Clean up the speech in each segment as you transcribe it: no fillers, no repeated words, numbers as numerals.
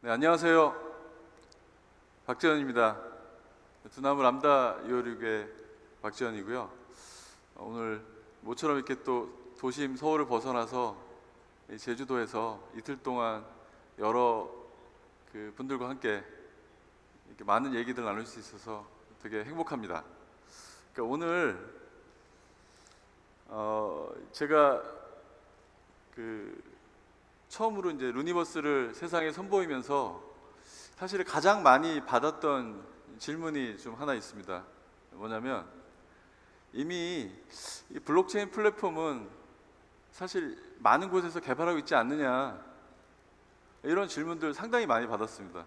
네, 안녕하세요. 박지현입니다. 두나무 람다 256의 박지현이고요. 오늘 모처럼 이렇게 또 도심 서울을 벗어나서 이 제주도에서 이틀 동안 여러 분들과 함께 이렇게 많은 얘기들 나눌 수 있어서 되게 행복합니다. 그러니까 오늘 제가 처음으로 이제 루니버스를 세상에 선보이면서 사실 가장 많이 받았던 질문이 좀 하나 있습니다. 뭐냐면 이미 이 블록체인 플랫폼은 사실 많은 곳에서 개발하고 있지 않느냐, 이런 질문들 상당히 많이 받았습니다.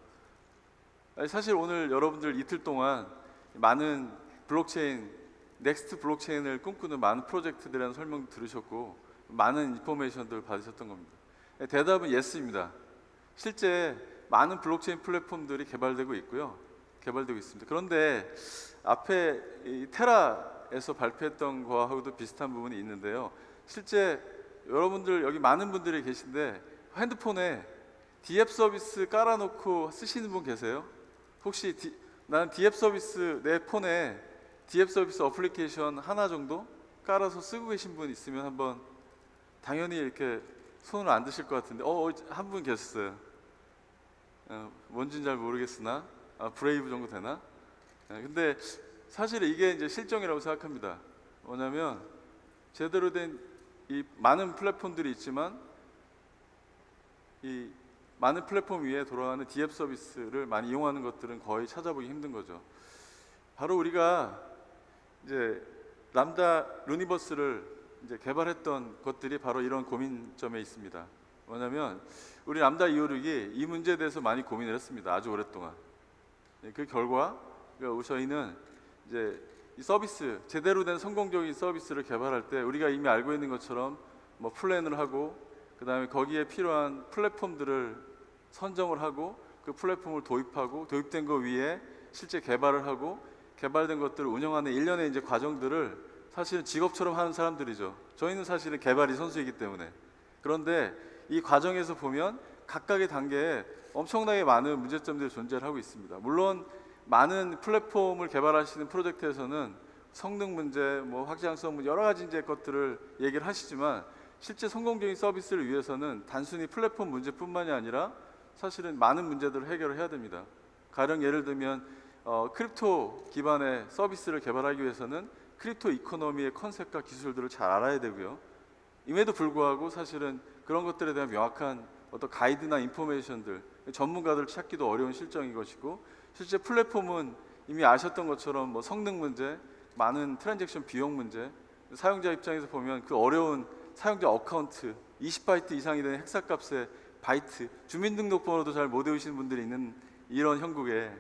사실 오늘 여러분들 이틀 동안 많은 블록체인, 넥스트 블록체인을 꿈꾸는 많은 프로젝트들에 대한 설명 들으셨고 많은 인포메이션들 받으셨던 겁니다. 대답은 예스입니다. 실제 많은 블록체인 플랫폼들이 개발되고 있고요. 개발되고 있습니다. 그런데 앞에 이 테라에서 발표했던 거하고도 비슷한 부분이 있는데요. 실제 여러분들 여기 많은 분들이 계신데 핸드폰에 디앱 서비스 깔아놓고 쓰시는 분 계세요? 혹시 나는 디앱 서비스, 내 폰에 디앱 서비스 어플리케이션 하나 정도 깔아서 쓰고 계신 분 있으면 한번, 당연히 이렇게 손을 안 드실 것 같은데 한 분 계셨어요. 뭔지는 잘 모르겠으나 브레이브 정도 되나? 근데 사실 이게 이제 실정이라고 생각합니다. 뭐냐면 제대로 된 이 많은 플랫폼들이 있지만 이 많은 플랫폼 위에 돌아가는 디앱 서비스를 많이 이용하는 것들은 거의 찾아보기 힘든 거죠. 바로 우리가 이제 람다 루니버스를 이제 개발했던 것들이 바로 이런 고민점에 있습니다. 뭐냐면 우리 람다 256이 이 문제에 대해서 많이 고민을 했습니다. 아주 오랫동안. 그 결과 저희는 이제 이 서비스, 제대로 된 성공적인 서비스를 개발할 때 우리가 이미 알고 있는 것처럼 뭐 플랜을 하고, 그 다음에 거기에 필요한 플랫폼들을 선정을 하고, 그 플랫폼을 도입하고, 도입된 거 위에 실제 개발을 하고, 개발된 것들을 운영하는 일련의 이제 과정들을 사실은 직업처럼 하는 사람들이죠. 저희는 사실은 개발이 선수이기 때문에. 그런데 이 과정에서 보면 각각의 단계에 엄청나게 많은 문제점들이 존재하고 있습니다. 물론 많은 플랫폼을 개발하시는 프로젝트에서는 성능 문제, 뭐 확장성 문제, 여러 가지 이제 것들을 얘기를 하시지만 실제 성공적인 서비스를 위해서는 단순히 플랫폼 문제뿐만이 아니라 사실은 많은 문제들을 해결을 해야 됩니다. 가령 예를 들면 크립토 기반의 서비스를 개발하기 위해서는 크립토 이코노미의 컨셉과 기술들을 잘 알아야 되고요. 임에도 불구하고 사실은 그런 것들에 대한 명확한 어떤 가이드나 인포메이션들, 전문가들 찾기도 어려운 실정인 것이고, 실제 플랫폼은 이미 아셨던 것처럼 뭐 성능 문제, 많은 트랜잭션 비용 문제, 사용자 입장에서 보면 그 어려운 사용자 어카운트, 20바이트 이상이 되는 헥사값의 바이트, 주민등록번호도 잘 못 외우시는 분들이 있는 이런 형국에,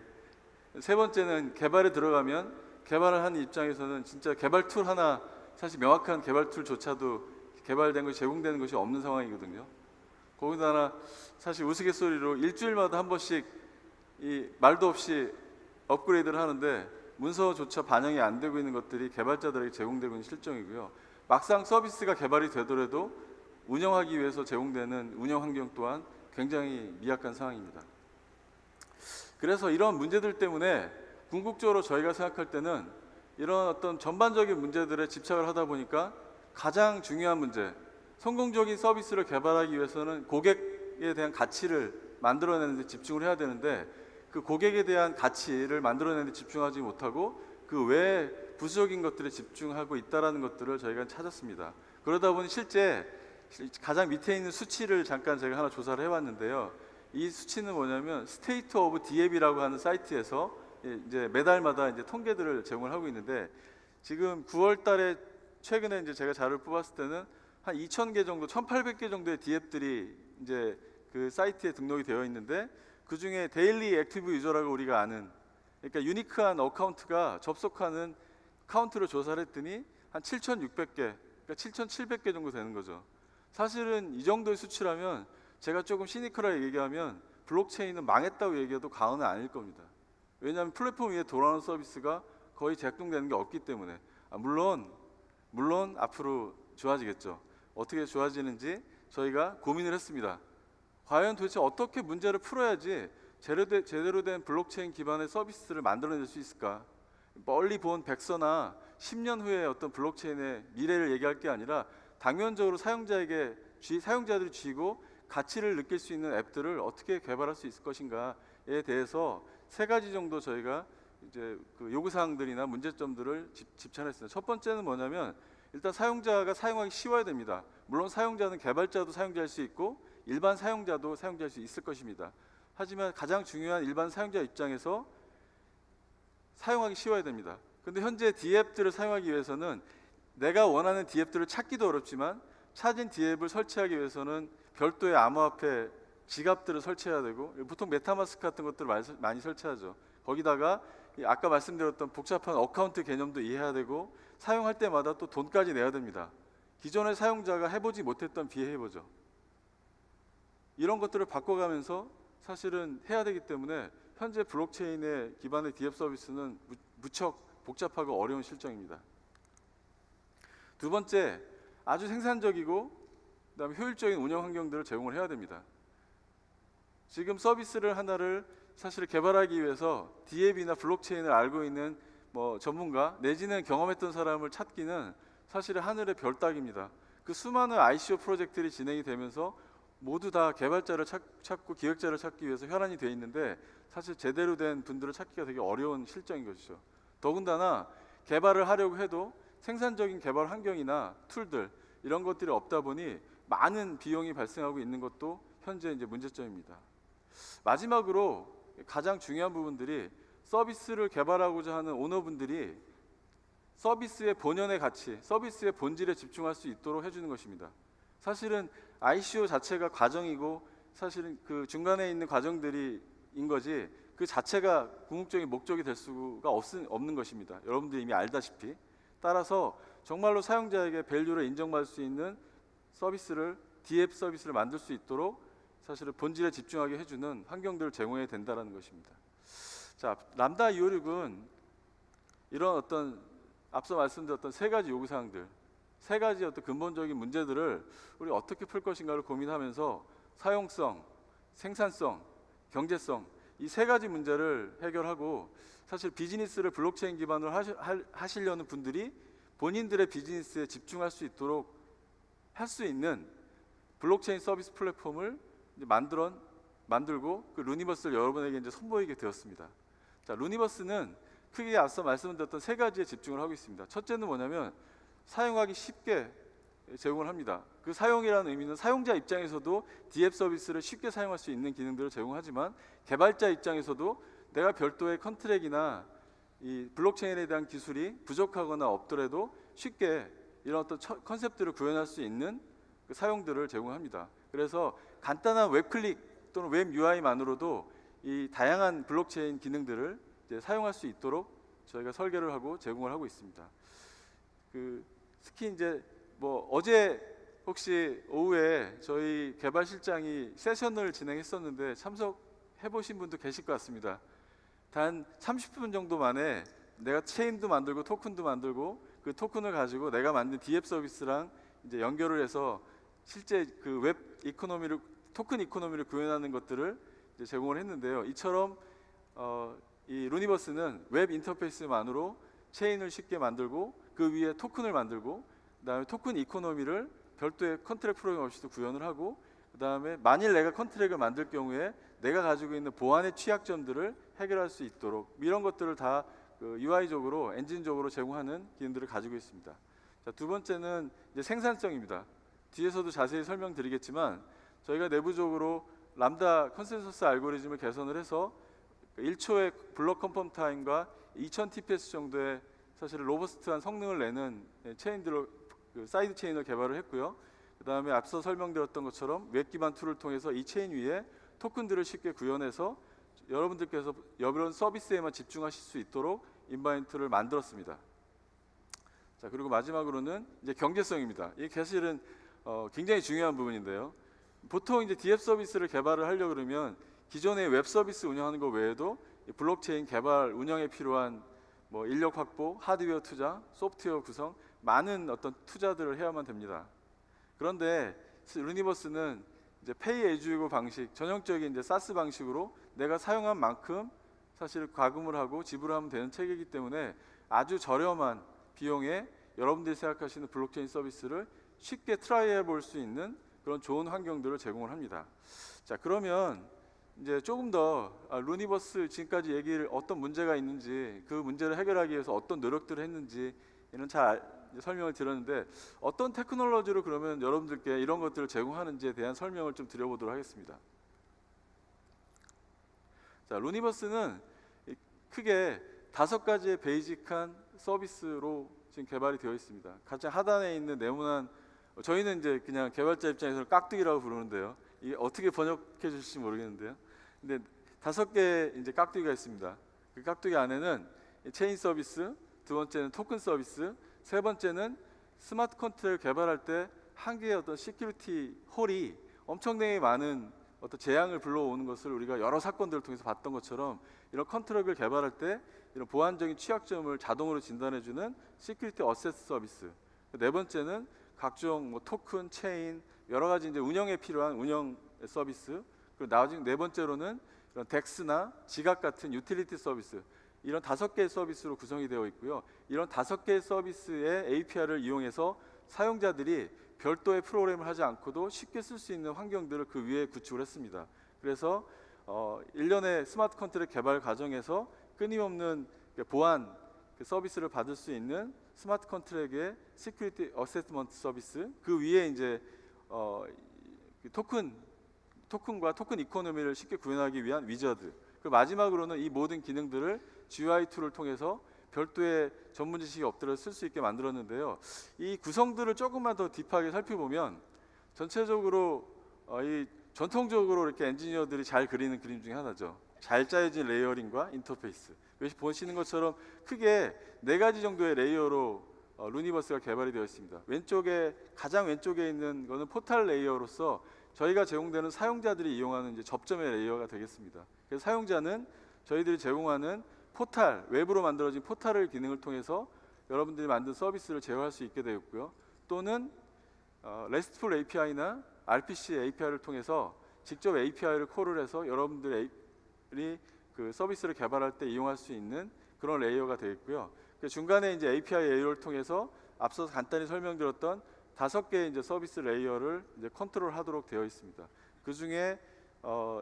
세 번째는 개발에 들어가면 개발을 하는 입장에서는 진짜 개발 툴 하나, 사실 명확한 개발 툴조차도 개발된 것이 제공되는 것이 없는 상황이거든요. 거기다가 사실 우스갯소리로 일주일마다 한 번씩 이 말도 없이 업그레이드를 하는데 문서조차 반영이 안 되고 있는 것들이 개발자들에게 제공되고 있는 실정이고요. 막상 서비스가 개발이 되더라도 운영하기 위해서 제공되는 운영 환경 또한 굉장히 미약한 상황입니다. 그래서 이런 문제들 때문에 궁극적으로 저희가 생각할 때는 이런 어떤 전반적인 문제들에 집착을 하다 보니까 가장 중요한 문제, 성공적인 서비스를 개발하기 위해서는 고객에 대한 가치를 만들어내는 데 집중을 해야 되는데, 그 고객에 대한 가치를 만들어내는 데 집중하지 못하고 그 외에 부수적인 것들에 집중하고 있다는 것들을 저희가 찾았습니다. 그러다 보니 실제 가장 밑에 있는 수치를 잠깐 제가 하나 조사를 해봤는데요. 이 수치는 뭐냐면 스테이트 오브 디앱이라고 하는 사이트에서 이제 매달마다 이제 통계들을 제공을 하고 있는데, 지금 9월 달에 최근에 이제 제가 자료를 뽑았을 때는 한 2,000개 정도, 1,800개 정도의 디앱들이 이제 그 사이트에 등록이 되어 있는데, 그 중에 데일리 액티브 유저라고 우리가 아는, 그러니까 유니크한 어카운트가 접속하는 카운트를 조사를 했더니 한 7,600개, 그러니까 7,700개 정도 되는 거죠. 사실은 이 정도의 수치라면 제가 조금 시니컬하게 얘기하면 블록체인은 망했다고 얘기해도 과언은 아닐 겁니다. 왜냐하면 플랫폼 위에 돌아오는 서비스가 거의 작동되는 게 없기 때문에. 물론 앞으로 좋아지겠죠. 어떻게 좋아지는지 저희가 고민을 했습니다. 과연 도대체 어떻게 문제를 풀어야지 제대로 된 블록체인 기반의 서비스를 만들어낼 수 있을까? 멀리 본 백서나 10년 후에 어떤 블록체인의 미래를 얘기할 게 아니라 당면적으로 사용자들이 쥐고 가치를 느낄 수 있는 앱들을 어떻게 개발할 수 있을 것인가에 대해서 세 가지 정도 저희가 이제 그 요구사항들이나 문제점들을 집착했습니다. 첫 번째는 뭐냐면 일단 사용자가 사용하기 쉬워야 됩니다. 물론 사용자는 개발자도 사용자일 수 있고 일반 사용자도 사용자일 수 있을 것입니다. 하지만 가장 중요한 일반 사용자 입장에서 사용하기 쉬워야 됩니다. 근데 현재 D앱들을 사용하기 위해서는 내가 원하는 D앱들을 찾기도 어렵지만 찾은 D앱을 설치하기 위해서는 별도의 암호화폐 지갑들을 설치해야 되고 보통 메타마스크 같은 것들을 많이 설치하죠. 거기다가 아까 말씀드렸던 복잡한 어카운트 개념도 이해해야 되고 사용할 때마다 또 돈까지 내야 됩니다. 기존의 사용자가 해보지 못했던 비해보죠. 이런 것들을 바꿔가면서 사실은 해야 되기 때문에 현재 블록체인의 기반의 D앱 서비스는 무척 복잡하고 어려운 실정입니다. 두 번째, 아주 생산적이고 그다음에 효율적인 운영 환경들을 제공을 해야 됩니다. 지금 서비스를 하나를 사실 개발하기 위해서 D앱이나 블록체인을 알고 있는 전문가 내지는 경험했던 사람을 찾기는 사실은 하늘의 별 따기입니다. 그 수많은 ICO 프로젝트들이 진행이 되면서 모두 다 개발자를 찾고 기획자를 찾기 위해서 혈안이 돼 있는데 사실 제대로 된 분들을 찾기가 되게 어려운 실정인 것이죠. 더군다나 개발을 하려고 해도 생산적인 개발 환경이나 툴들 이런 것들이 없다 보니 많은 비용이 발생하고 있는 것도 현재 이제 문제점입니다. 마지막으로 가장 중요한 부분들이 서비스를 개발하고자 하는 오너분들이 서비스의 본연의 가치, 서비스의 본질에 집중할 수 있도록 해주는 것입니다. 사실은 ICO 자체가 과정이고 사실은 그 중간에 있는 과정들이 인 거지 그 자체가 궁극적인 목적이 될 수가 없는 것입니다. 여러분들이 이미 알다시피. 따라서 정말로 사용자에게 밸류를 인정받을 수 있는 서비스를 D앱 서비스를 만들 수 있도록 사실은 본질에 집중하게 해주는 환경들을 제공해야 된다는 것입니다. 자, 람다 256은 이런 어떤 앞서 말씀드렸던 세 가지 요구사항들, 세 가지 어떤 근본적인 문제들을 우리 어떻게 풀 것인가를 고민하면서 사용성, 생산성, 경제성 이 세 가지 문제를 해결하고 사실 비즈니스를 블록체인 기반으로 하시려는 분들이 본인들의 비즈니스에 집중할 수 있도록 할 수 있는 블록체인 서비스 플랫폼을 이제 만들고 그 루니버스를 여러분에게 이제 선보이게 되었습니다. 자, 루니버스는 크게 앞서 말씀드렸던 세 가지에 집중을 하고 있습니다. 첫째는 뭐냐면 사용하기 쉽게 제공을 합니다. 그 사용이라는 의미는 사용자 입장에서도 D앱 서비스를 쉽게 사용할 수 있는 기능들을 제공하지만 개발자 입장에서도 내가 별도의 컨트랙이나 이 블록체인에 대한 기술이 부족하거나 없더라도 쉽게 이런 어떤 컨셉들을 구현할 수 있는 그 사용들을 제공합니다. 그래서 간단한 웹클릭 또는 웹 UI만으로도 이 다양한 블록체인 기능들을 이제 사용할 수 있도록 저희가 설계를 하고 제공을 하고 있습니다. 특히 이제 어제 혹시 오후에 저희 개발실장이 세션을 진행했었는데 참석해 보신 분도 계실 것 같습니다. 단 30분 정도 만에 내가 체인도 만들고 토큰도 만들고 그 토큰을 가지고 내가 만든 D앱 서비스랑 이제 연결을 해서 실제 그 웹 이코노미를 토큰 이코노미를 구현하는 것들을 이제 제공을 했는데요. 이처럼 이 루니버스는 웹 인터페이스만으로 체인을 쉽게 만들고 그 위에 토큰을 만들고 그다음에 토큰 이코노미를 별도의 컨트랙 프로그램 없이도 구현을 하고 그다음에 만일 내가 컨트랙을 만들 경우에 내가 가지고 있는 보안의 취약점들을 해결할 수 있도록 이런 것들을 다 UI적으로 엔진적으로 제공하는 기능들을 가지고 있습니다. 자, 두 번째는 이제 생산성입니다. 뒤에서도 자세히 설명드리겠지만 저희가 내부적으로 람다 컨센서스 알고리즘을 개선을 해서 1초의 블록 컨펌 타임과 2000 TPS 정도의 사실 로버스트한 성능을 내는 체인들을 사이드 체인을 개발을 했고요. 그 다음에 앞서 설명드렸던 것처럼 웹 기반 툴을 통해서 이 체인 위에 토큰들을 쉽게 구현해서 여러분들께서 이런 서비스에만 집중하실 수 있도록 인바인트를 만들었습니다. 자, 그리고 마지막으로는 이제 경제성입니다. 이게 사실은 굉장히 중요한 부분인데요. 보통 이제 D앱 서비스를 개발을 하려고 그러면 기존의 웹 서비스 운영하는 것 외에도 블록체인 개발 운영에 필요한 인력 확보, 하드웨어 투자, 소프트웨어 구성 많은 어떤 투자들을 해야만 됩니다. 그런데 루니버스는 이제 페이 에즈 유고 방식, 전형적인 이제 사스 방식으로 내가 사용한 만큼 사실 과금을 하고 지불하면 되는 체계이기 때문에 아주 저렴한 비용에 여러분들이 생각하시는 블록체인 서비스를 쉽게 트라이해 볼 수 있는 그런 좋은 환경들을 제공을 합니다. 자, 그러면 이제 조금 더 루니버스 지금까지 얘기를 어떤 문제가 있는지, 그 문제를 해결하기 위해서 어떤 노력들을 했는지 이런 설명을 드렸는데, 어떤 테크놀로지로 그러면 여러분들께 이런 것들을 제공하는지에 대한 설명을 좀 드려보도록 하겠습니다. 자, 루니버스는 크게 5가지의 베이직한 서비스로 지금 개발이 되어 있습니다. 가장 하단에 있는 네모난, 저희는 이제 그냥 개발자 입장에서는 깍두기라고 부르는데요. 이게 어떻게 번역해 주실지 모르겠는데요. 근데 5개의 이제 깍두기가 있습니다. 그 깍두기 안에는 체인 서비스, 두 번째는 토큰 서비스, 세 번째는 스마트 컨트롤을 개발할 때 한 개의 어떤 시큐리티 홀이 엄청나게 많은 어떤 재앙을 불러오는 것을 우리가 여러 사건들을 통해서 봤던 것처럼, 이런 컨트롤을 개발할 때 이런 보안적인 취약점을 자동으로 진단해주는 시큐리티 어세스 서비스. 네 번째는 각종 뭐 토큰, 체인, 여러 가지 이제 운영에 필요한 운영 서비스. 그리고 나중에 네 번째로는 이런 덱스나 지갑 같은 유틸리티 서비스. 이런 5개의 서비스로 구성이 되어 있고요. 이런 5개의 서비스의 API를 이용해서 사용자들이 별도의 프로그램을 하지 않고도 쉽게 쓸 수 있는 환경들을 그 위에 구축을 했습니다. 그래서 일련의 스마트 컨트롤 개발 과정에서 끊임없는 보안 서비스를 받을 수 있는 스마트 컨트랙의 시큐리티 어세스먼트 서비스, 그 위에 이제 토큰과 토큰 이코노미를 쉽게 구현하기 위한 위저드, 그 마지막으로는 이 모든 기능들을 GUI 툴을 통해서 별도의 전문 지식이 없더라도 쓸 수 있게 만들었는데요. 이 구성들을 조금만 더 딥하게 살펴보면 전체적으로 이 전통적으로 이렇게 엔지니어들이 잘 그리는 그림 중에 하나죠. 잘 짜여진 레이어링과 인터페이스. 여기 보시는 것처럼 크게 4가지 정도의 레이어로 루니버스가 개발이 되어 있습니다. 가장 왼쪽에 있는 것은 포탈 레이어로서 저희가 제공되는 사용자들이 이용하는 이제 접점의 레이어가 되겠습니다. 그래서 사용자는 저희들이 제공하는 포탈, 외부로 만들어진 포탈을 기능을 통해서 여러분들이 만든 서비스를 제어할 수 있게 되었고요. 또는 RESTful API나 RPC API를 통해서 직접 API를 콜을 해서 여러분들이 그 서비스를 개발할 때 이용할 수 있는 그런 레이어가 되겠고요. 그 중간에 이제 API 레이어를 통해서 앞서서 간단히 설명드렸던 5개의 이제 서비스 레이어를 이제 컨트롤하도록 되어 있습니다. 그 중에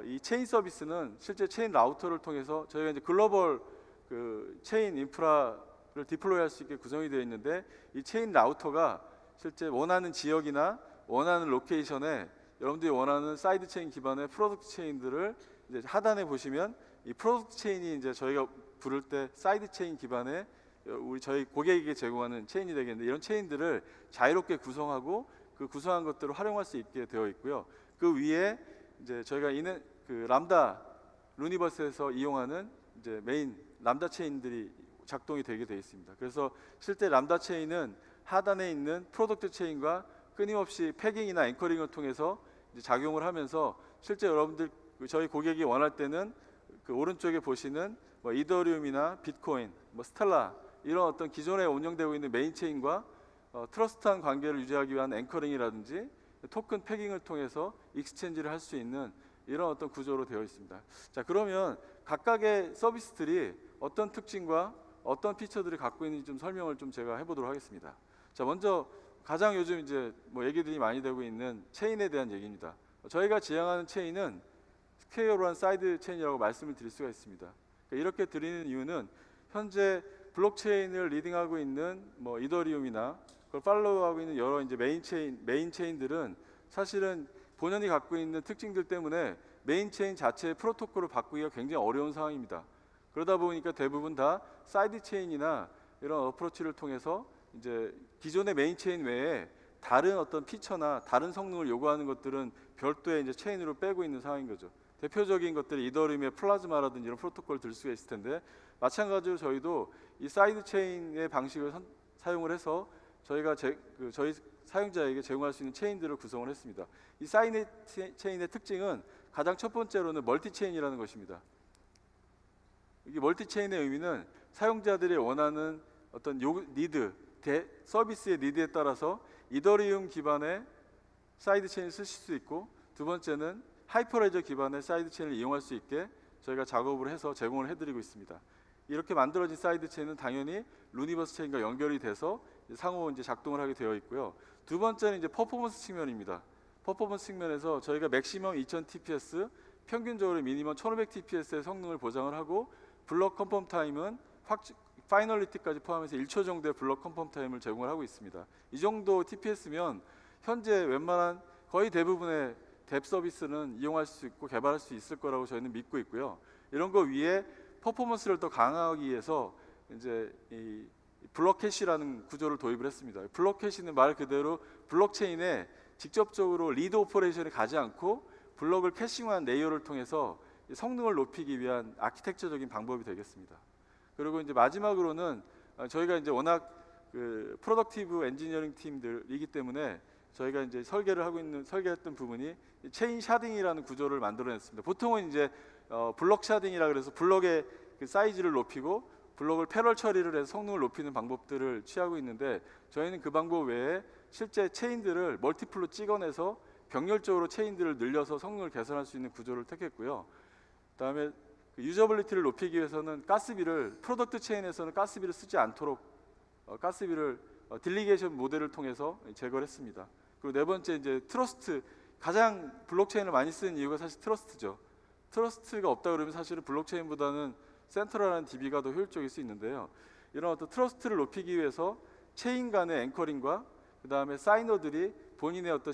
이 체인 서비스는 실제 체인 라우터를 통해서 저희가 이제 글로벌 그 체인 인프라를 디플로이할 수 있게 구성이 되어 있는데, 이 체인 라우터가 실제 원하는 지역이나 원하는 로케이션에 여러분들이 원하는 사이드 체인 기반의 프로덕트 체인들을 이제 하단에 보시면 이 프로덕트 체인이 이제 저희가 부를 때 사이드 체인 기반의 저희 고객에게 제공하는 체인이 되겠는데, 이런 체인들을 자유롭게 구성하고 그 구성한 것들을 활용할 수 있게 되어 있고요. 그 위에 이제 저희가 그 람다 루니버스에서 이용하는 이제 메인 람다 체인들이 작동이 되게 되어 있습니다. 그래서 실제 람다 체인은 하단에 있는 프로덕트 체인과 끊임없이 패깅이나 앵커링을 통해서 이제 작용을 하면서 실제 여러분들 저희 고객이 원할 때는 그 오른쪽에 보시는 뭐 이더리움이나 비트코인, 뭐 스텔라 이런 어떤 기존에 운영되고 있는 메인 체인과 트러스트한 관계를 유지하기 위한 앵커링이라든지 토큰 패깅을 통해서 익스체인지를 할 수 있는 이런 어떤 구조로 되어 있습니다. 자, 그러면 각각의 서비스들이 어떤 특징과 어떤 피처들을 갖고 있는지 좀 설명을 좀 제가 해보도록 하겠습니다. 자, 먼저 가장 요즘 이제 뭐 얘기들이 많이 되고 있는 체인에 대한 얘기입니다. 저희가 지향하는 체인은 스케일러한 사이드 체인이라고 말씀을 드릴 수가 있습니다. 그러니까 이렇게 드리는 이유는 현재 블록체인을 리딩하고 있는 뭐 이더리움이나 그걸 팔로우하고 있는 여러 이제 메인 체인들은 사실은 본연이 갖고 있는 특징들 때문에 메인 체인 자체의 프로토콜을 바꾸기가 굉장히 어려운 상황입니다. 그러다 보니까 대부분 다 사이드 체인이나 이런 어프로치를 통해서 이제 기존의 메인 체인 외에 다른 어떤 피처나 다른 성능을 요구하는 것들은 별도의 이제 체인으로 빼고 있는 상황인 거죠. 대표적인 것들이 이더리움의 플라즈마라든지 이런 프로토콜을 들 수가 있을 텐데, 마찬가지로 저희도 이 사이드 체인의 방식을 사용을 해서 저희가 저희 사용자에게 제공할 수 있는 체인들을 구성을 했습니다. 이 사이드 체인의 특징은 가장 첫 번째로는 멀티 체인이라는 것입니다. 이 멀티 체인의 의미는 사용자들이 원하는 어떤 니드, 서비스의 니드에 따라서 이더리움 기반의 사이드 체인을 쓰실 수 있고, 두 번째는 하이퍼레저 기반의 사이드 체인을 이용할 수 있게 저희가 작업을 해서 제공을 해드리고 있습니다. 이렇게 만들어진 사이드 체인은 당연히 루니버스 체인과 연결이 돼서 상호 이제 작동을 하게 되어 있고요. 두 번째는 이제 퍼포먼스 측면입니다. 퍼포먼스 측면에서 저희가 맥시멈 2000 TPS, 평균적으로 미니멈 1500 TPS의 성능을 보장을 하고 블록 컨펌 타임은 파이널리티까지 포함해서 1초 정도의 블록 컨펌 타임을 제공을 하고 있습니다. 이 정도 TPS면 현재 웬만한 거의 대부분의 뎁 서비스는 이용할 수 있고 개발할 수 있을 거라고 저희는 믿고 있고요. 이런 거 위에 퍼포먼스를 더 강화하기 위해서 이제 이 블록 캐시라는 구조를 도입을 했습니다. 블록 캐시는 말 그대로 블록체인에 직접적으로 리드 오퍼레이션이 가지 않고 블록을 캐싱한 레이어를 통해서 성능을 높이기 위한 아키텍처적인 방법이 되겠습니다. 그리고 이제 마지막으로는 저희가 이제 워낙 그 프로덕티브 엔지니어링 팀들이기 때문에 저희가 이제 설계했던 부분이 체인 샤딩이라는 구조를 만들어냈습니다. 보통은 이제 블록 샤딩이라 그래서 블록의 그 사이즈를 높이고 블록을 패럴 처리를 해서 성능을 높이는 방법들을 취하고 있는데 저희는 그 방법 외에 실제 체인들을 멀티플로 찍어내서 병렬적으로 체인들을 늘려서 성능을 개선할 수 있는 구조를 택했고요. 그다음에 그 유저빌리티를 높이기 위해서는 가스비를 프로덕트 체인에서는 가스비를 쓰지 않도록 가스비를 딜리게이션 모델을 통해서 제거를 했습니다. 그리고 네 번째 이제 트러스트, 가장 블록체인을 많이 쓰는 이유가 사실 트러스트죠. 트러스트가 없다 그러면 사실은 블록체인보다는 센트럴한 DB가 더 효율적일 수 있는데요. 이런 어떤 트러스트를 높이기 위해서 체인 간의 앵커링과 그 다음에 사이너들이 본인의 어떤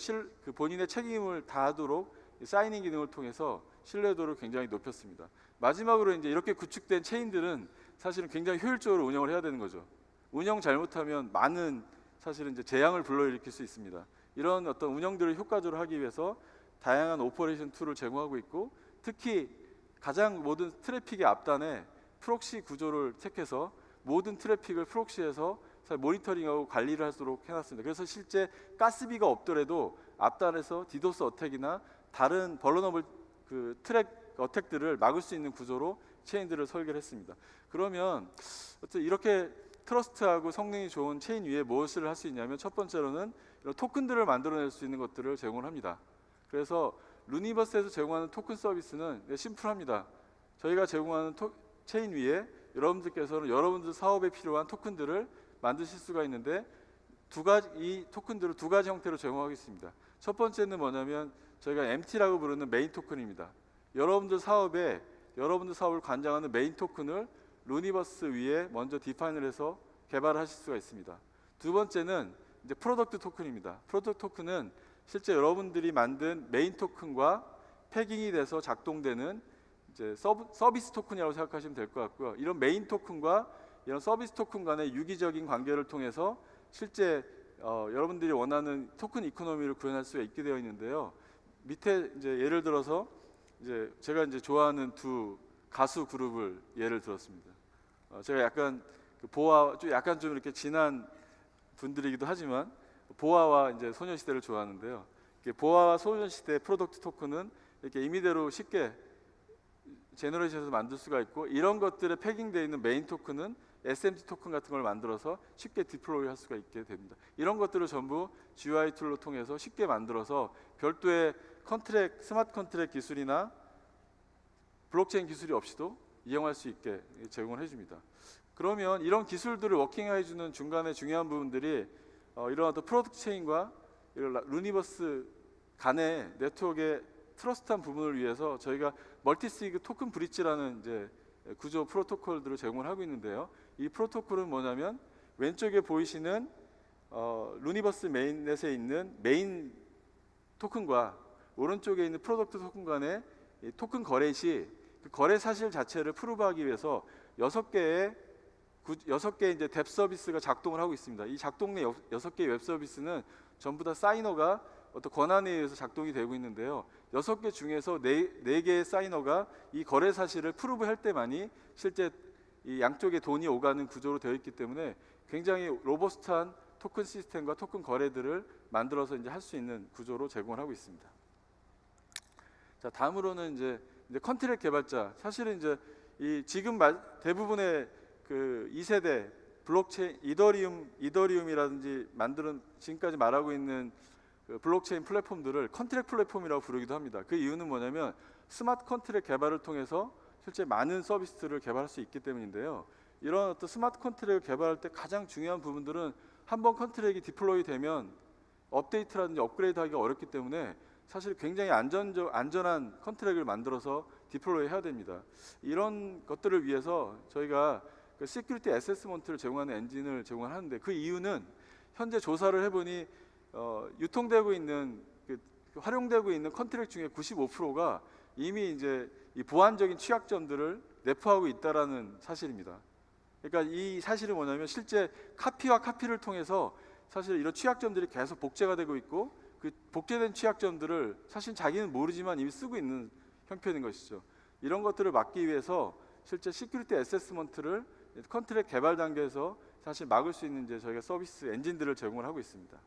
본인의 책임을 다하도록 사이닝 기능을 통해서 신뢰도를 굉장히 높였습니다. 마지막으로 이제 이렇게 구축된 체인들은 사실은 굉장히 효율적으로 운영을 해야 되는 거죠. 운영 잘못하면 많은 사실은 이제 재앙을 불러일으킬 수 있습니다. 이런 어떤 운영들을 효과적으로 하기 위해서 다양한 오퍼레이션 툴을 제공하고 있고 특히 가장 모든 트래픽의 앞단에 프록시 구조를 택해서 모든 트래픽을 프록시해서 모니터링하고 관리를 하도록 해놨습니다. 그래서 실제 가스비가 없더라도 앞단에서 디도스 어택이나 다른 벌러너블 그 트랙 어택들을 막을 수 있는 구조로 체인들을 설계를 했습니다. 그러면 어쨌든 이렇게 트러스트하고 성능이 좋은 체인 위에 무엇을 할 수 있냐면 첫 번째로는 이런 토큰들을 만들어낼 수 있는 것들을 제공을 합니다. 그래서 루니버스에서 제공하는 토큰 서비스는 심플합니다. 저희가 제공하는 체인 위에 여러분들께서는 여러분들 사업에 필요한 토큰들을 만드실 수가 있는데 이 토큰들을 두 가지 형태로 제공하겠습니다. 첫 번째는 뭐냐면 저희가 MT라고 부르는 메인 토큰입니다. 여러분들 사업을 관장하는 메인 토큰을 루니버스 위에 먼저 디파인을 해서 개발하실 수가 있습니다. 두 번째는 이제 프로덕트 토큰입니다. 프로덕트 토큰은 실제 여러분들이 만든 메인 토큰과 패깅이 돼서 작동되는 이제 서비스 토큰이라고 생각하시면 될 것 같고요. 이런 메인 토큰과 이런 서비스 토큰 간의 유기적인 관계를 통해서 실제 여러분들이 원하는 토큰 이코노미를 구현할 수가 있게 되어 있는데요. 밑에 이제 예를 들어서 이제 제가 이제 좋아하는 두 가수 그룹을 예를 들었습니다. 제가 약간 그 보아 약간 좀 이렇게 진한 분들이기도 하지만 보아와 이제 소녀시대를 좋아하는데요. 보아와 소녀시대 프로덕트 토큰은 이렇게 임의대로 쉽게 제너레이션에서 만들 수가 있고 이런 것들에 패깅되어 있는 메인 토큰은 SMT 토큰 같은 걸 만들어서 쉽게 디플로이 할 수가 있게 됩니다. 이런 것들을 전부 GUI 툴로 통해서 쉽게 만들어서 별도의 스마트 컨트랙 기술이나 블록체인 기술이 없이도 이용할 수 있게 제공을 해줍니다. 그러면 이런 기술들을 워킹해주는 중간에 중요한 부분들이 이런 어떤 프로덕트 체인과 루니버스 간의 네트워크의 트러스트한 부분을 위해서 저희가 멀티시그 토큰 브릿지라는 이제 구조 프로토콜들을 제공을 하고 있는데요. 이 프로토콜은 뭐냐면 왼쪽에 보이시는 루니버스 메인넷에 있는 메인 토큰과 오른쪽에 있는 프로덕트 토큰 간의 토큰 거래 시 그 거래 사실 자체를 프루브하기 위해서 6개의 이제 뎁 서비스가 작동을 하고 있습니다. 이 작동된 6개의 웹 서비스는 전부 다 사이너가 어떤 권한에 의해서 작동이 되고 있는데요. 6개 중에서 4개의 사이너가 이 거래 사실을 프루브할 때만이 실제 이 양쪽에 돈이 오가는 구조로 되어 있기 때문에 굉장히 로버스트한 토큰 시스템과 토큰 거래들을 만들어서 이제 할 수 있는 구조로 제공을 하고 있습니다. 자, 다음으로는 이제 컨트랙 개발자. 사실은 이제 이 지금 대부분의 그 2세대 블록체인 이더리움이라든지 지금까지 말하고 있는 그 블록체인 플랫폼들을 컨트랙 플랫폼이라고 부르기도 합니다. 그 이유는 뭐냐면 스마트 컨트랙 개발을 통해서 실제 많은 서비스를 개발할 수 있기 때문인데요. 이런 어떤 스마트 컨트랙을 개발할 때 가장 중요한 부분들은 한번 컨트랙이 디플로이 되면 업데이트라든지 업그레이드하기가 어렵기 때문에 사실 굉장히 안전한 컨트랙을 만들어서 디플로이 해야 됩니다. 이런 것들을 위해서 저희가 그 시큐리티 어세스먼트를 제공하는 엔진을 제공하는데, 그 이유는 현재 조사를 해보니 유통되고 있는 활용되고 있는 컨트랙 중에 95%가 이미 이제 이 보안적인 취약점들을 내포하고 있다라는 사실입니다. 그러니까 이 사실이 뭐냐면 실제 카피와 카피를 통해서 사실 이런 취약점들이 계속 복제가 되고 있고, 그 복제된 취약점들을 사실 자기는 모르지만 이미 쓰고 있는 형편인 것이죠. 이런 것들을 막기 위해서 실제 시큐리티 어세스먼트를 컨트랙 개발 단계에서 사실 막을 수 있는 이제 저희가 서비스 엔진들을 제공을 하고 있습니다.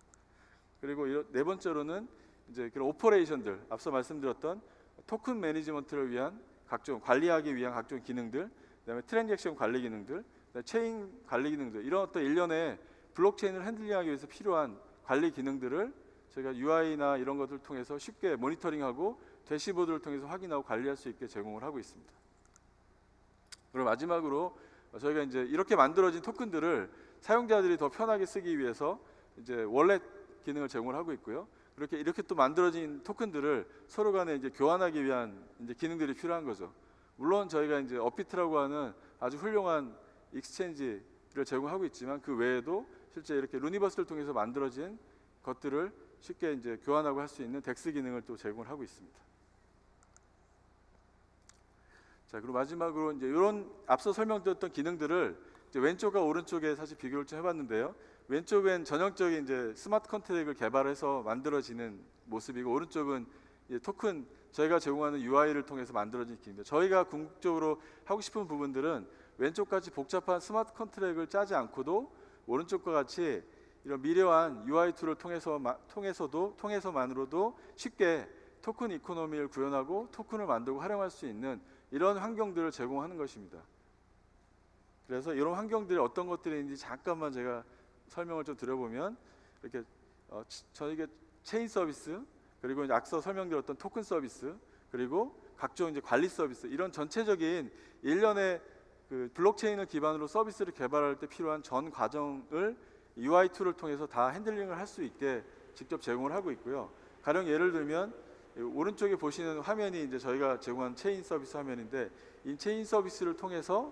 그리고 네 번째로는 이제 그런 오퍼레이션들, 앞서 말씀드렸던 토큰 매니지먼트를 위한 각종 관리하기 위한 각종 기능들, 그다음에 트랜잭션 관리 기능들, 체인 관리 기능들, 이런 어떤 일련의 블록체인을 핸들링하기 위해서 필요한 관리 기능들을 저희가 UI나 이런 것들을 통해서 쉽게 모니터링하고 대시보드를 통해서 확인하고 관리할 수 있게 제공을 하고 있습니다. 그리고 마지막으로 저희가 이제 이렇게 만들어진 토큰들을 사용자들이 더 편하게 쓰기 위해서 이제 월렛 기능을 제공을 하고 있고요. 이렇게 또 만들어진 토큰들을 서로 간에 이제 교환하기 위한 이제 기능들이 필요한 거죠. 물론 저희가 이제 업비트라고 하는 아주 훌륭한 익스체인지를 제공하고 있지만, 그 외에도 실제 이렇게 루니버스를 통해서 만들어진 것들을 쉽게 이제 교환하고 할 수 있는 덱스 기능을 또 제공을 하고 있습니다. 자, 그리고 마지막으로 이제 이런 앞서 설명드렸던 기능들을 이제 왼쪽과 오른쪽에 사실 비교를 좀 해봤는데요. 왼쪽은 전형적인 이제 스마트 컨트랙을 개발해서 만들어지는 모습이고, 오른쪽은 이제 토큰 저희가 제공하는 UI를 통해서 만들어진 기능입니다. 저희가 궁극적으로 하고 싶은 부분들은 왼쪽같이 복잡한 스마트 컨트랙을 짜지 않고도 오른쪽과 같이 이런 미려한 UI 툴을 통해서만으로도 쉽게 토큰 이코노미를 구현하고 토큰을 만들고 활용할 수 있는 이런 환경들을 제공하는 것입니다. 그래서 이런 환경들이 어떤 것들이 있는지 잠깐만 제가 설명을 좀 드려보면, 이렇게 저희가 체인 서비스, 그리고 이제 앞서 설명드렸던 토큰 서비스, 그리고 각종 이제 관리 서비스, 이런 전체적인 일련의 그 블록체인을 기반으로 서비스를 개발할 때 필요한 전 과정을 UI 툴을 통해서 다 핸들링을 할 수 있게 직접 제공을 하고 있고요. 가령 예를 들면 오른쪽에 보시는 화면이 이제 저희가 제공한 체인 서비스 화면인데, 이 체인 서비스를 통해서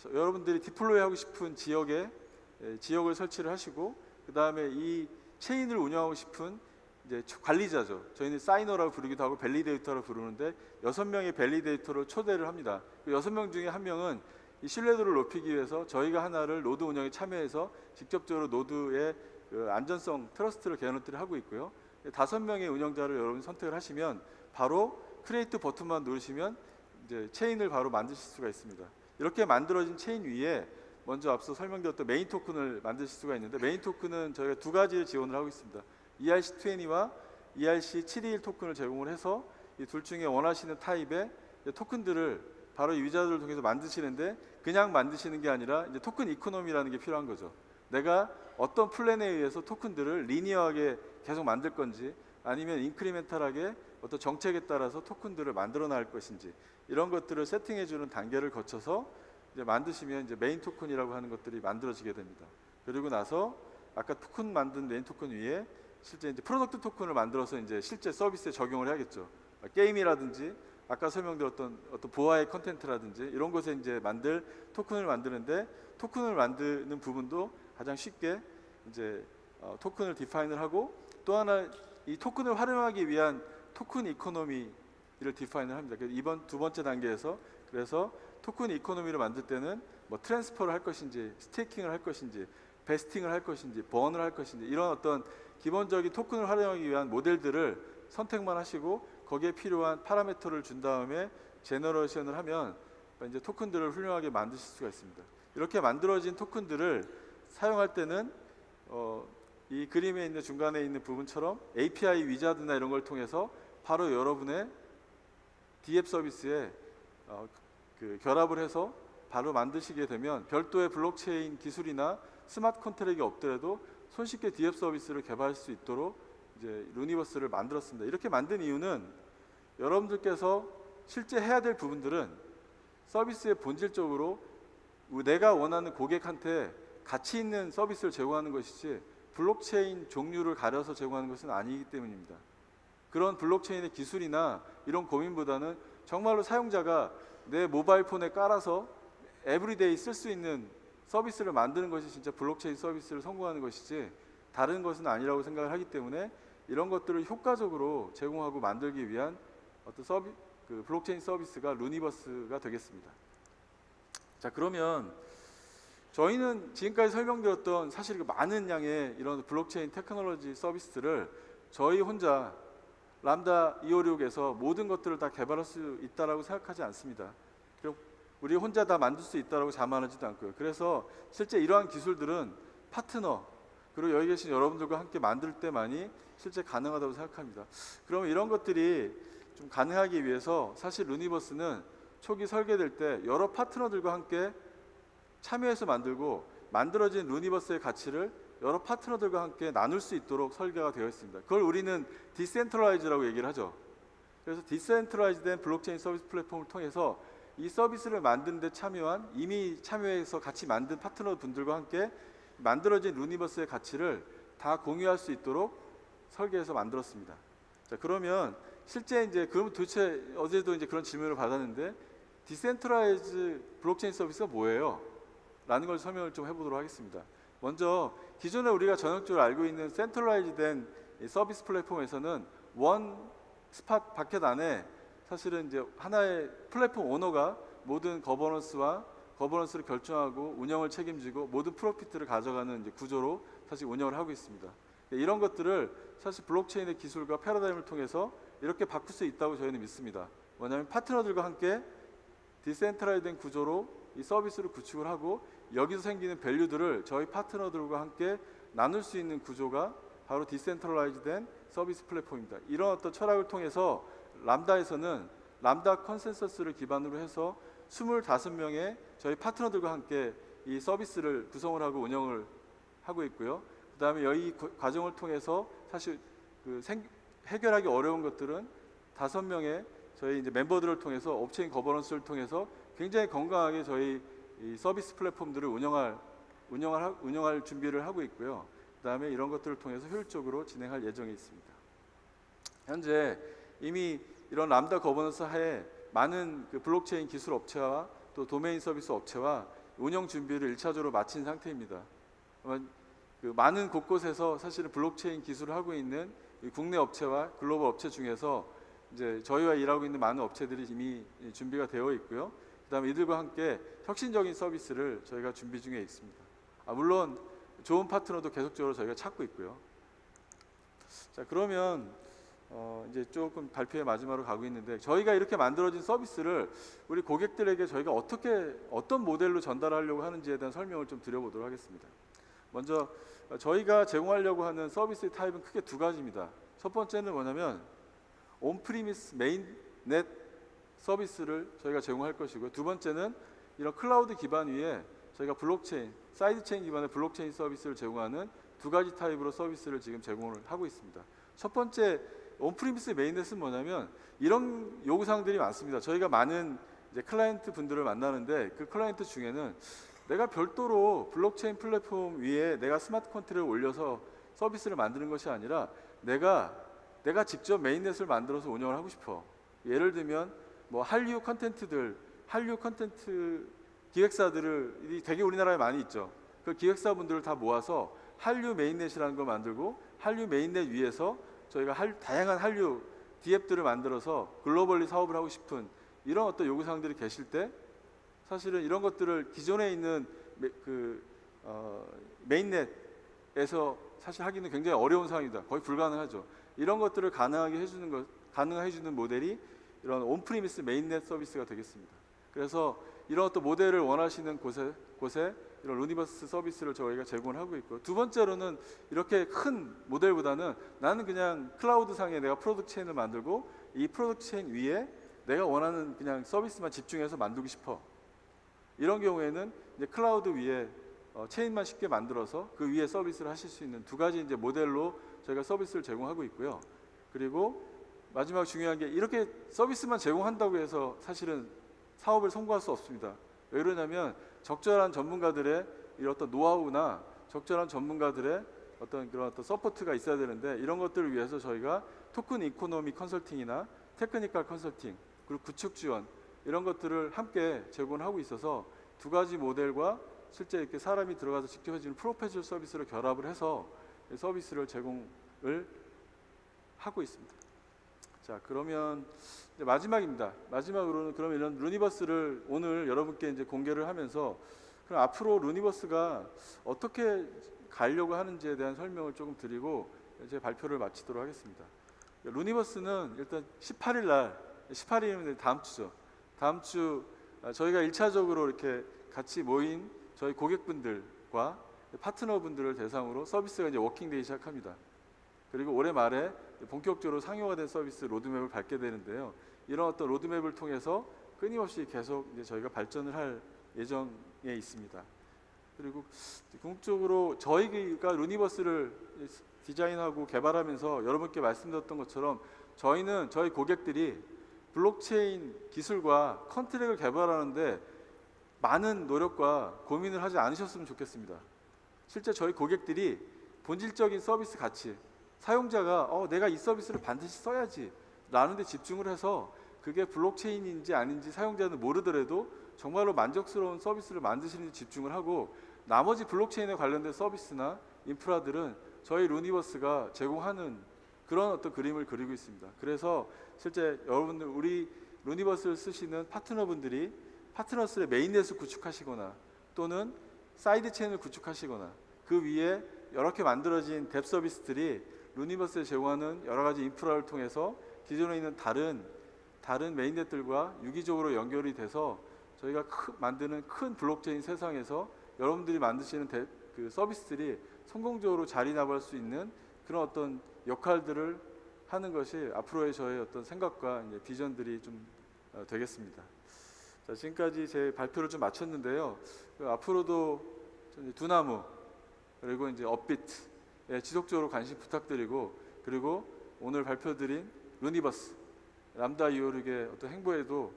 여러분들이 디플로이 하고 싶은 지역을 설치를 하시고, 그 다음에 이 체인을 운영하고 싶은 이제 관리자죠. 저희는 사이너라고 부르기도 하고 밸리데이터라고 부르는데 6명의 밸리데이터를 초대를 합니다. 그 6명 중에 한 명은 이 신뢰도를 높이기 위해서 저희가 하나를 노드 운영에 참여해서 직접적으로 노드의 그 안전성 트러스트를 개선을 하고 있고요. 5명의 운영자를 여러분 선택을 하시면 바로 크리에이트 버튼만 누르시면 이제 체인을 바로 만드실 수가 있습니다. 이렇게 만들어진 체인 위에 먼저 앞서 설명드렸던 메인 토큰을 만드실 수가 있는데, 메인 토큰은 저희가 두 가지를 지원을 하고 있습니다. ERC20와 ERC721 토큰을 제공을 해서 이 둘 중에 원하시는 타입의 토큰들을 바로 이 위자들을 통해서 만드시는데, 그냥 만드시는 게 아니라 이제 토큰 이코노미라는 게 필요한 거죠. 내가 어떤 플랜에 의해서 토큰들을 리니어하게 계속 만들 건지, 아니면 인크리멘탈하게 어떤 정책에 따라서 토큰들을 만들어 나갈 것인지, 이런 것들을 세팅해 주는 단계를 거쳐서 이제 만드시면 이제 메인 토큰이라고 하는 것들이 만들어지게 됩니다. 그리고 나서 아까 토큰 만든 메인 토큰 위에 실제 이제 프로덕트 토큰을 만들어서 이제 실제 서비스에 적용을 해야겠죠. 게임이라든지 아까 설명드렸던 어떤 보안의 컨텐츠라든지 이런 곳에 이제 만들 토큰을 만드는데, 토큰을 만드는 부분도 가장 쉽게 이제 토큰을 디파인을 하고, 또 하나 이 토큰을 활용하기 위한 토큰 이코노미를 디파인을 합니다. 이번 두 번째 단계에서 그래서 토큰 이코노미를 만들 때는 뭐 트랜스퍼를 할 것인지, 스테이킹을 할 것인지, 베스팅을 할 것인지, 번을 할 것인지, 이런 어떤 기본적인 토큰을 활용하기 위한 모델들을 선택만 하시고 거기에 필요한 파라미터를 준 다음에 제너레이션을 하면 이제 토큰들을 훌륭하게 만드실 수가 있습니다. 이렇게 만들어진 토큰들을 사용할 때는 이 그림에 있는 중간에 있는 부분처럼 API 위자드나 이런 걸 통해서 바로 여러분의 DF 서비스에 그 결합을 해서 바로 만드시게 되면 별도의 블록체인 기술이나 스마트 컨트랙이 없더라도 손쉽게 DF 서비스를 개발할 수 있도록 이제 루니버스를 만들었습니다. 이렇게 만든 이유는 여러분들께서 실제 해야 될 부분들은 서비스의 본질적으로 내가 원하는 고객한테 가치 있는 서비스를 제공하는 것이지 블록체인 종류를 가려서 제공하는 것은 아니기 때문입니다. 그런 블록체인의 기술이나 이런 고민보다는 정말로 사용자가 내 모바일 폰에 깔아서 에브리데이 쓸 수 있는 서비스를 만드는 것이 진짜 블록체인 서비스를 성공하는 것이지 다른 것은 아니라고 생각을 하기 때문에 이런 것들을 효과적으로 제공하고 만들기 위한 어떤 블록체인 서비스가 루니버스가 되겠습니다. 자, 그러면 저희는 지금까지 설명드렸던 사실 많은 양의 이런 블록체인 테크놀로지 서비스들을 저희 혼자 람다 256에서 모든 것들을 다 개발할 수 있다라고 생각하지 않습니다. 그리고 우리 혼자 다 만들 수 있다라고 자만하지도 않고요. 그래서 실제 이러한 기술들은 파트너 그리고 여기 계신 여러분들과 함께 만들 때만이 실제 가능하다고 생각합니다. 그러면 이런 것들이 좀 가능하기 위해서 사실 루니버스는 초기 설계될 때 여러 파트너들과 함께 참여해서 만들고 만들어진 루니버스의 가치를 여러 파트너들과 함께 나눌 수 있도록 설계가 되어 있습니다. 그걸 우리는 디센트럴라이즈라고 얘기를 하죠. 그래서 디센트럴라이즈된 블록체인 서비스 플랫폼을 통해서 이 서비스를 만드는 데 참여한 이미 참여해서 같이 만든 파트너분들과 함께 만들어진 루니버스의 가치를 다 공유할 수 있도록 설계해서 만들었습니다. 자, 그러면 실제 이제 그럼 도대체 어제도 이제 그런 질문을 받았는데 디센트럴라이즈 블록체인 서비스가 뭐예요? 라는 걸 설명을 좀 해보도록 하겠습니다. 먼저 기존에 우리가 전형적으로 알고 있는 센트럴라이즈된 서비스 플랫폼에서는 원 스팟 바켓 안에 사실은 이제 하나의 플랫폼 오너가 모든 거버넌스를 결정하고 운영을 책임지고 모든 프로피트를 가져가는 이제 구조로 사실 운영을 하고 있습니다. 이런 것들을 사실 블록체인의 기술과 패러다임을 통해서 이렇게 바꿀 수 있다고 저희는 믿습니다. 뭐냐면 파트너들과 함께 디센트럴라이즈된 구조로 이 서비스를 구축을 하고 여기서 생기는 밸류들을 저희 파트너들과 함께 나눌 수 있는 구조가 바로 디센트럴라이즈된 서비스 플랫폼입니다. 이런 어떤 철학을 통해서 람다에서는 람다 컨센서스를 기반으로 해서 25명의 저희 파트너들과 함께 이 서비스를 구성을 하고 운영을 하고 있고요. 그 다음에 이 과정을 통해서 사실 해결하기 어려운 것들은 5명의 저희 이제 멤버들을 통해서 업체인 거버넌스를 통해서 굉장히 건강하게 저희 이 서비스 플랫폼들을 운영할 준비를 하고 있고요. 그 다음에 이런 것들을 통해서 효율적으로 진행할 예정에 있습니다. 현재 이미 이런 람다 거버넌스 하에 많은 블록체인 기술 업체와 또 도메인 서비스 업체와 운영 준비를 1차적으로 마친 상태입니다. 많은 곳곳에서 사실은 블록체인 기술을 하고 있는 국내 업체와 글로벌 업체 중에서 이제 저희와 일하고 있는 많은 업체들이 이미 준비가 되어 있고요. 그다음에 이들과 함께 혁신적인 서비스를 저희가 준비 중에 있습니다. 물론 좋은 파트너도 계속적으로 저희가 찾고 있고요. 자, 그러면 이제 조금 발표의 마지막으로 가고 있는데 저희가 이렇게 만들어진 서비스를 우리 고객들에게 저희가 어떤 모델로 전달하려고 하는지에 대한 설명을 좀 드려보도록 하겠습니다. 먼저 저희가 제공하려고 하는 서비스 타입은 크게 두 가지입니다. 첫 번째는 뭐냐면 온프리미스 메인넷 서비스를 저희가 제공할 것이고요. 두 번째는 이런 클라우드 기반 위에 저희가 블록체인, 사이드체인 기반의 블록체인 서비스를 제공하는 두 가지 타입으로 서비스를 지금 제공을 하고 있습니다. 첫 번째 온프리미스 메인넷은 뭐냐면 이런 요구사항들이 많습니다. 저희가 많은 이제 클라이언트 분들을 만나는데 그 클라이언트 중에는 내가 별도로 블록체인 플랫폼 위에 내가 스마트 컨트롤을 올려서 서비스를 만드는 것이 아니라 내가 직접 메인넷을 만들어서 운영을 하고 싶어. 예를 들면 뭐 한류 컨텐트 기획사들이 되게 우리나라에 많이 있죠. 그 기획사분들을 다 모아서 한류 메인넷이라는 걸 만들고 한류 메인넷 위에서 저희가 다양한 한류 디앱들을 만들어서 글로벌리 사업을 하고 싶은 이런 어떤 요구사항들이 계실 때 사실은 이런 것들을 기존에 있는 메인넷에서 사실 하기는 굉장히 어려운 상황이다. 거의 불가능하죠. 이런 것들을 가능하게 해주는 모델이 이런 온프리미스 메인넷 서비스가 되겠습니다. 그래서 이런 어떤 모델을 원하시는 곳에 이런 루니버스 서비스를 저희가 제공을 하고 있고, 두 번째로는 이렇게 큰 모델보다는 나는 그냥 클라우드 상에 내가 프로덕트 체인을 만들고 이 프로덕트 체인 위에 내가 원하는 그냥 서비스만 집중해서 만들고 싶어. 이런 경우에는 이제 클라우드 위에 체인만 쉽게 만들어서 그 위에 서비스를 하실 수 있는 두 가지 이제 모델로 저희가 서비스를 제공하고 있고요. 그리고 마지막 중요한 게 이렇게 서비스만 제공한다고 해서 사실은 사업을 성공할 수 없습니다. 왜 그러냐면 적절한 전문가들의 이런 어떤 노하우나 적절한 전문가들의 어떤 그런 어떤 서포트가 있어야 되는데 이런 것들을 위해서 저희가 토큰 이코노미 컨설팅이나 테크니컬 컨설팅 그리고 구축 지원 이런 것들을 함께 제공하고 있어서 두 가지 모델과 실제 이렇게 사람이 들어가서 직접 해주는 프로페셔널 서비스를 결합을 해서 서비스를 제공을 하고 있습니다. 자, 그러면 이제 마지막입니다. 마지막으로는 그러면 이런 루니버스를 오늘 여러분께 이제 공개를 하면서 그럼 앞으로 루니버스가 어떻게 가려고 하는지에 대한 설명을 조금 드리고 제 발표를 마치도록 하겠습니다. 루니버스는 일단 18일 날, 18일이면 다음 주죠. 다음 주 저희가 1차적으로 이렇게 같이 모인 저희 고객분들과 파트너분들을 대상으로 서비스가 이제 워킹데이 시작합니다. 그리고 올해 말에 본격적으로 상용화 된 서비스 로드맵을 밟게 되는데요. 이런 어떤 로드맵을 통해서 끊임없이 계속 이제 저희가 발전을 할 예정에 있습니다. 그리고 궁극적으로 저희가 루니버스를 디자인하고 개발하면서 여러분께 말씀드렸던 것처럼 저희는 저희 고객들이 블록체인 기술과 컨트랙을 개발하는데 많은 노력과 고민을 하지 않으셨으면 좋겠습니다. 실제 저희 고객들이 본질적인 서비스 가치, 사용자가 내가 이 서비스를 반드시 써야지 라는 데 집중을 해서 그게 블록체인인지 아닌지 사용자는 모르더라도 정말로 만족스러운 서비스를 만드시는 데 집중을 하고 나머지 블록체인에 관련된 서비스나 인프라들은 저희 루니버스가 제공하는 그런 어떤 그림을 그리고 있습니다. 그래서 실제 여러분들 우리 루니버스를 쓰시는 파트너분들이 파트너스의 메인넷을 구축하시거나 또는 사이드 체인을 구축하시거나 그 위에 이렇게 만들어진 뎁 서비스들이 루니버스에 제공하는 여러 가지 인프라를 통해서 기존에 있는 다른 메인넷들과 유기적으로 연결이 돼서 저희가 만드는 큰 블록체인 세상에서 여러분들이 만드시는 그 서비스들이 성공적으로 자리잡을 수 있는 그런 어떤 역할들을 하는 것이 앞으로의 저의 어떤 생각과 이제 비전들이 좀 되겠습니다. 자, 지금까지 제 발표를 좀 마쳤는데요. 앞으로도 두나무 그리고 이제 업비트에 지속적으로 관심 부탁드리고 그리고 오늘 발표드린 루니버스 람다 이오르의 어떤 행보에도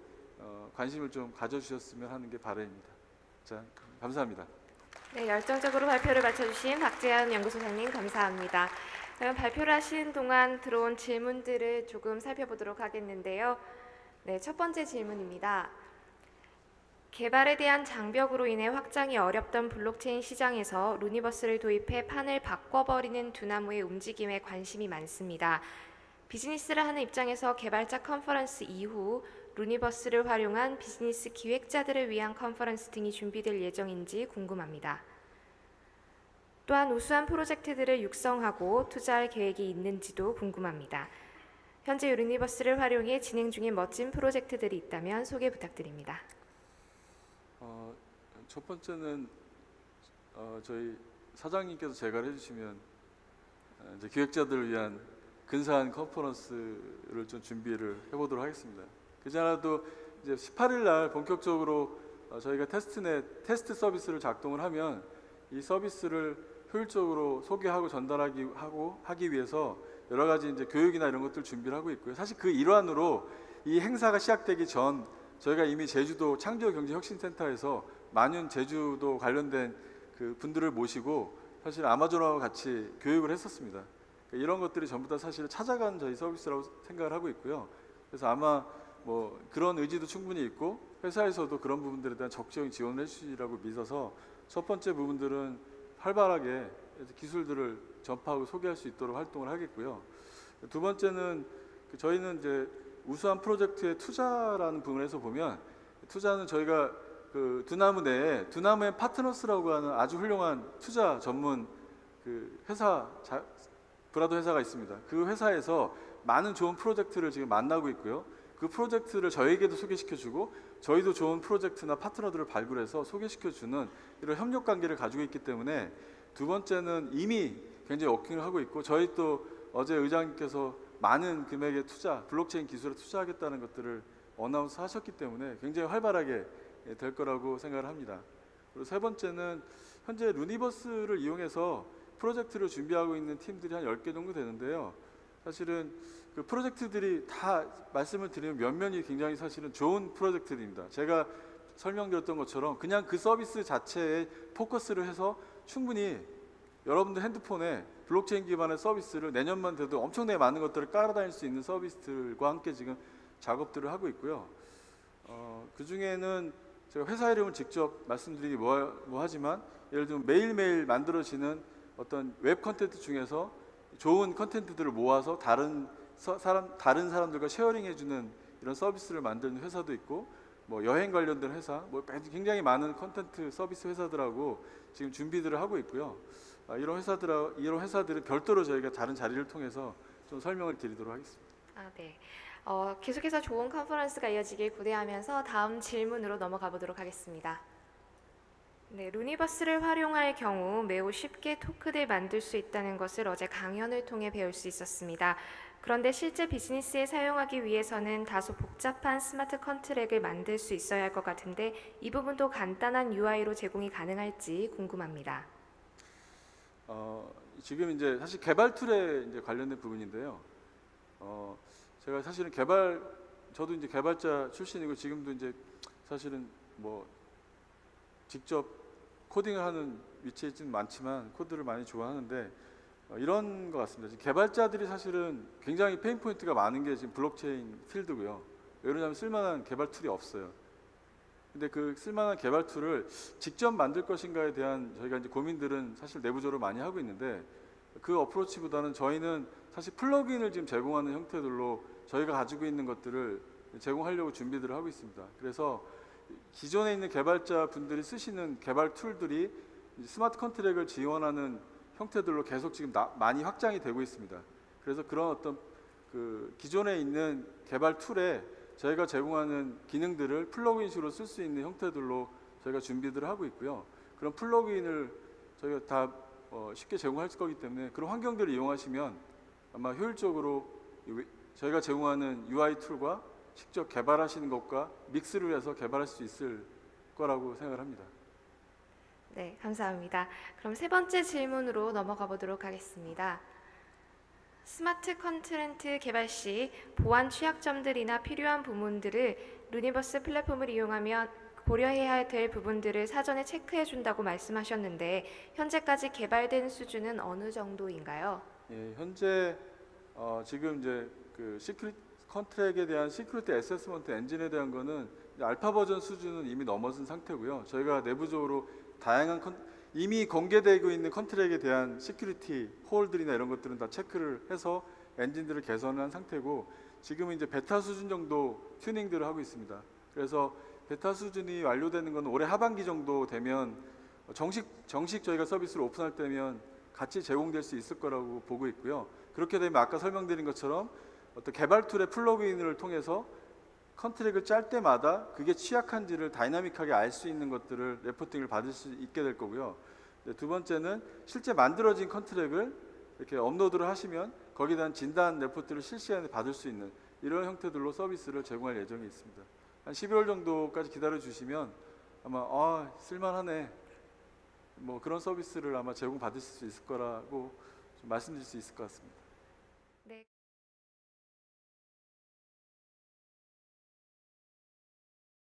관심을 좀 가져주셨으면 하는 게 바람입니다. 자, 감사합니다. 네, 열정적으로 발표를 마쳐주신 박재현 연구소장님 감사합니다. 그럼 발표를 하시는 동안 들어온 질문들을 조금 살펴보도록 하겠는데요. 네, 첫 번째 질문입니다. 개발에 대한 장벽으로 인해 확장이 어렵던 블록체인 시장에서 루니버스를 도입해 판을 바꿔버리는 두나무의 움직임에 관심이 많습니다. 비즈니스를 하는 입장에서 개발자 컨퍼런스 이후 루니버스를 활용한 비즈니스 기획자들을 위한 컨퍼런스 등이 준비될 예정인지 궁금합니다. 또한 우수한 프로젝트들을 육성하고 투자할 계획이 있는지도 궁금합니다. 현재 루니버스를 활용해 진행 중인 멋진 프로젝트들이 있다면 소개 부탁드립니다. 첫 번째는 저희 사장님께서 제가를 해주시면 이제 기획자들을 위한 근사한 컨퍼런스를 좀 준비를 해보도록 하겠습니다. 그전에도 이제 18일 날 본격적으로 저희가 테스트 서비스를 작동을 하면 이 서비스를 효율적으로 소개하고 하기 위해서 여러 가지 이제 교육이나 이런 것들 준비를 하고 있고요. 사실 그 일환으로 이 행사가 시작되기 전 저희가 이미 제주도 창조경제혁신센터에서 만윤 제주도 관련된 그 분들을 모시고 사실 아마존하고 같이 교육을 했었습니다. 이런 것들이 전부 다 사실 찾아간 저희 서비스라고 생각을 하고 있고요. 그래서 아마 뭐 그런 의지도 충분히 있고 회사에서도 그런 부분들에 대한 적극적인 지원을 해주시라고 믿어서 첫 번째 부분들은 활발하게 기술들을 전파하고 소개할 수 있도록 활동을 하겠고요. 두 번째는 저희는 이제 우수한 프로젝트의 투자라는 부분에서 보면 투자는 저희가 그 두나무 내에 두나무의 파트너스라고 하는 아주 훌륭한 투자 전문 그 브라더 회사가 있습니다. 그 회사에서 많은 좋은 프로젝트를 지금 만나고 있고요. 그 프로젝트를 저에게도 소개시켜주고 저희도 좋은 프로젝트나 파트너들을 발굴해서 소개시켜주는 이런 협력 관계를 가지고 있기 때문에 두 번째는 이미 굉장히 워킹을 하고 있고 저희 또 어제 의장님께서 많은 금액의 투자, 블록체인 기술에 투자하겠다는 것들을 어나운스 하셨기 때문에 굉장히 활발하게 될 거라고 생각을 합니다. 그리고 세 번째는 현재 루니버스를 이용해서 프로젝트를 준비하고 있는 팀들이 한 10개 정도 되는데요. 사실은 그 프로젝트들이 다 말씀을 드리면 면면이 굉장히 사실은 좋은 프로젝트들입니다. 제가 설명드렸던 것처럼 그냥 그 서비스 자체에 포커스를 해서 충분히 여러분들 핸드폰에 블록체인 기반의 서비스를 내년만 돼도 엄청나게 많은 것들을 깔아다닐 수 있는 서비스들과 함께 지금 작업들을 하고 있고요. 그 중에는 제가 회사 이름을 직접 말씀드리기 뭐하지만 예를 들면 매일매일 만들어지는 어떤 웹 컨텐츠 중에서 좋은 컨텐츠들을 모아서 다른 사람들과 쉐어링해주는 이런 서비스를 만드는 회사도 있고, 뭐 여행 관련된 회사, 뭐 굉장히 많은 컨텐츠 서비스 회사들하고 지금 준비들을 하고 있고요. 이런 회사들은 별도로 저희가 다른 자리를 통해서 좀 설명을 드리도록 하겠습니다. 네. 계속해서 좋은 컨퍼런스가 이어지길 기대하면서 다음 질문으로 넘어가 보도록 하겠습니다. 네, 루니버스를 활용할 경우 매우 쉽게 토큰을 만들 수 있다는 것을 어제 강연을 통해 배울 수 있었습니다. 그런데 실제 비즈니스에 사용하기 위해서는 다소 복잡한 스마트 컨트랙을 만들 수 있어야 할 것 같은데 이 부분도 간단한 UI로 제공이 가능할지 궁금합니다. 지금 이제 사실 개발 툴에 이제 관련된 부분인데요. 제가 사실은 저도 이제 개발자 출신이고 지금도 이제 사실은 뭐 직접 코딩을 하는 위치에 있지는 많지만 코드를 많이 좋아하는데 이런 것 같습니다. 지금 개발자들이 사실은 굉장히 페인 포인트가 많은 게 지금 블록체인 필드고요. 왜냐하면 쓸만한 개발 툴이 없어요. 근데 그 쓸만한 개발 툴을 직접 만들 것인가에 대한 저희가 이제 고민들은 사실 내부적으로 많이 하고 있는데 그 어프로치보다는 저희는 사실 플러그인을 지금 제공하는 형태들로 저희가 가지고 있는 것들을 제공하려고 준비들을 하고 있습니다. 그래서 기존에 있는 개발자 분들이 쓰시는 개발 툴들이 스마트 컨트랙을 지원하는 형태들로 계속 지금 많이 확장이 되고 있습니다. 그래서 그런 어떤 그 기존에 있는 개발 툴에 저희가 제공하는 기능들을 플러그인식으로 쓸 수 있는 형태들로 저희가 준비들을 하고 있고요. 그런 플러그인을 저희가 다 쉽게 제공할 거기 때문에 그런 환경들을 이용하시면 아마 효율적으로 저희가 제공하는 UI 툴과 직접 개발하시는 것과 믹스를 해서 개발할 수 있을 거라고 생각을 합니다. 네, 감사합니다. 그럼 세 번째 질문으로 넘어가 보도록 하겠습니다. 스마트 컨텐츠 개발 시 보안 취약점들이나 필요한 부분들을 루니버스 플랫폼을 이용하면 고려해야 될 부분들을 사전에 체크해 준다고 말씀하셨는데 현재까지 개발된 수준은 어느 정도인가요? 예, 현재 지금 이제 그 시큐리티 컨트랙에 대한 시큐리티 애세스먼트 엔진에 대한 거는 알파 버전 수준은 이미 넘어선 상태고요. 저희가 내부적으로 다양한 이미 공개되고 있는 컨트랙에 대한 시큐리티 홀들이나 이런 것들은 다 체크를 해서 엔진들을 개선한 상태고 지금은 이제 베타 수준 정도 튜닝들을 하고 있습니다. 그래서 베타 수준이 완료되는 건 올해 하반기 정도 되면 정식 저희가 서비스를 오픈할 때면 같이 제공될 수 있을 거라고 보고 있고요. 그렇게 되면 아까 설명드린 것처럼 어떤 개발 툴의 플러그인을 통해서 컨트랙을 짤 때마다 그게 취약한지를 다이나믹하게 알 수 있는 것들을 레포팅을 받을 수 있게 될 거고요. 두 번째는 실제 만들어진 컨트랙을 이렇게 업로드를 하시면 거기에 대한 진단 레포트를 실시간에 받을 수 있는 이런 형태들로 서비스를 제공할 예정이 있습니다. 한 12월 정도까지 기다려 주시면 아마 쓸만하네 뭐 그런 서비스를 아마 제공받으실 수 있을 거라고 좀 말씀드릴 수 있을 것 같습니다.